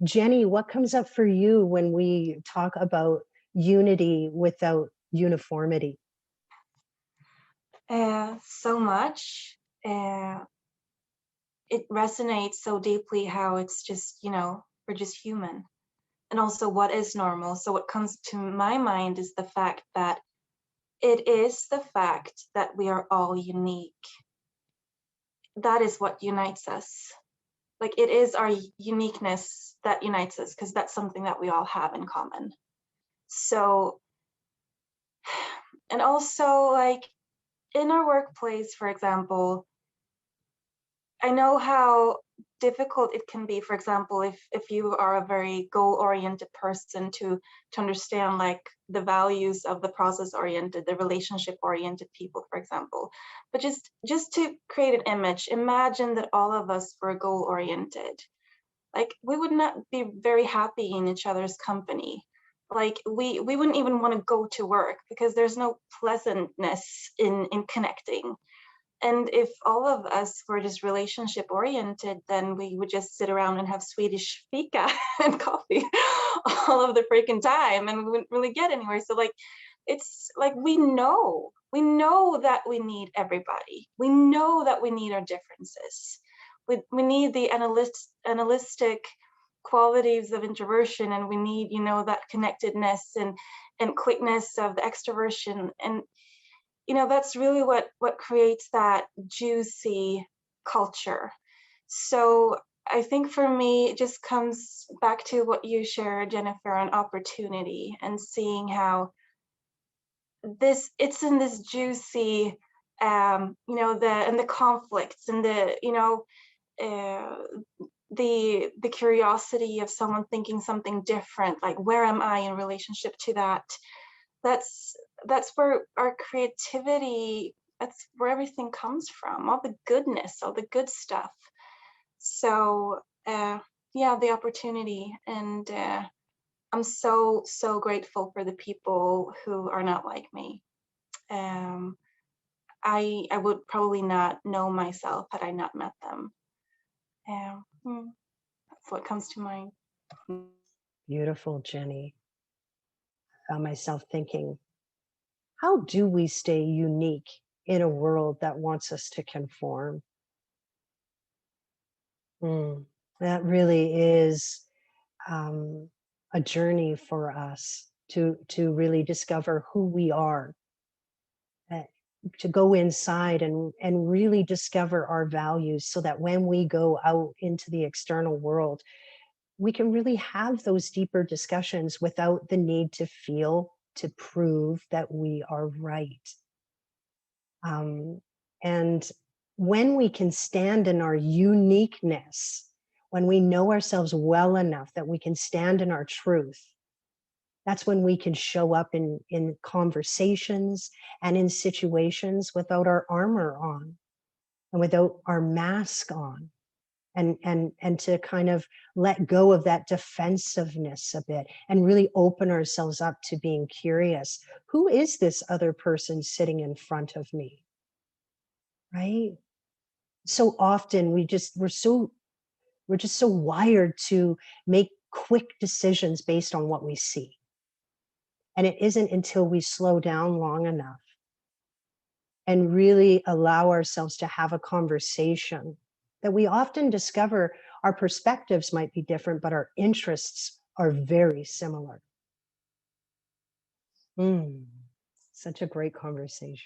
Jenny, what comes up for you when we talk about unity without uniformity? So much. It resonates so deeply how it's just, we're just human. And also what is normal. So what comes to my mind is the fact that it is the fact that we are all unique. That is what unites us. Like it is our uniqueness that unites us, because that's something that we all have in common. So, and also like in our workplace, for example, I know how difficult it can be, for example, if you are a very goal-oriented person to understand like the values of the process-oriented, the relationship-oriented people, for example. But just to create an image, imagine that all of us were goal-oriented. Like we would not be very happy in each other's company. Like we wouldn't even want to go to work because there's no pleasantness in connecting. And if all of us were just relationship oriented, then we would just sit around and have Swedish fika and coffee all of the freaking time, and we wouldn't really get anywhere. So like, it's like we know that we need everybody. We know that we need our differences. We need the analytic qualities of introversion, and we need, that connectedness and quickness of the extroversion. And that's really what creates that juicy culture. So I think for me, it just comes back to what you shared, Jennifer, on opportunity and seeing how it's in this juicy, the conflicts and the curiosity of someone thinking something different, like where am I in relationship to that? That's where our creativity, that's where everything comes from, all the goodness, all the good stuff. So yeah, the opportunity. And I'm so grateful for the people who are not like me. I would probably not know myself had I not met them. That's what comes to mind. Beautiful, Jenny. I found myself thinking, how do we stay unique in a world that wants us to conform? That really is a journey for us to really discover who we are, to go inside and really discover our values, so that when we go out into the external world, we can really have those deeper discussions without the need to feel, to prove that we are right. And when we can stand in our uniqueness, when we know ourselves well enough that we can stand in our truth, that's when we can show up in conversations and in situations without our armor on and without our mask on, and to kind of let go of that defensiveness a bit and really open ourselves up to being curious. Who is this other person sitting in front of me? Right? So often we're just so wired to make quick decisions based on what we see. And it isn't until we slow down long enough and really allow ourselves to have a conversation that we often discover our perspectives might be different, but our interests are very similar. Such a great conversation.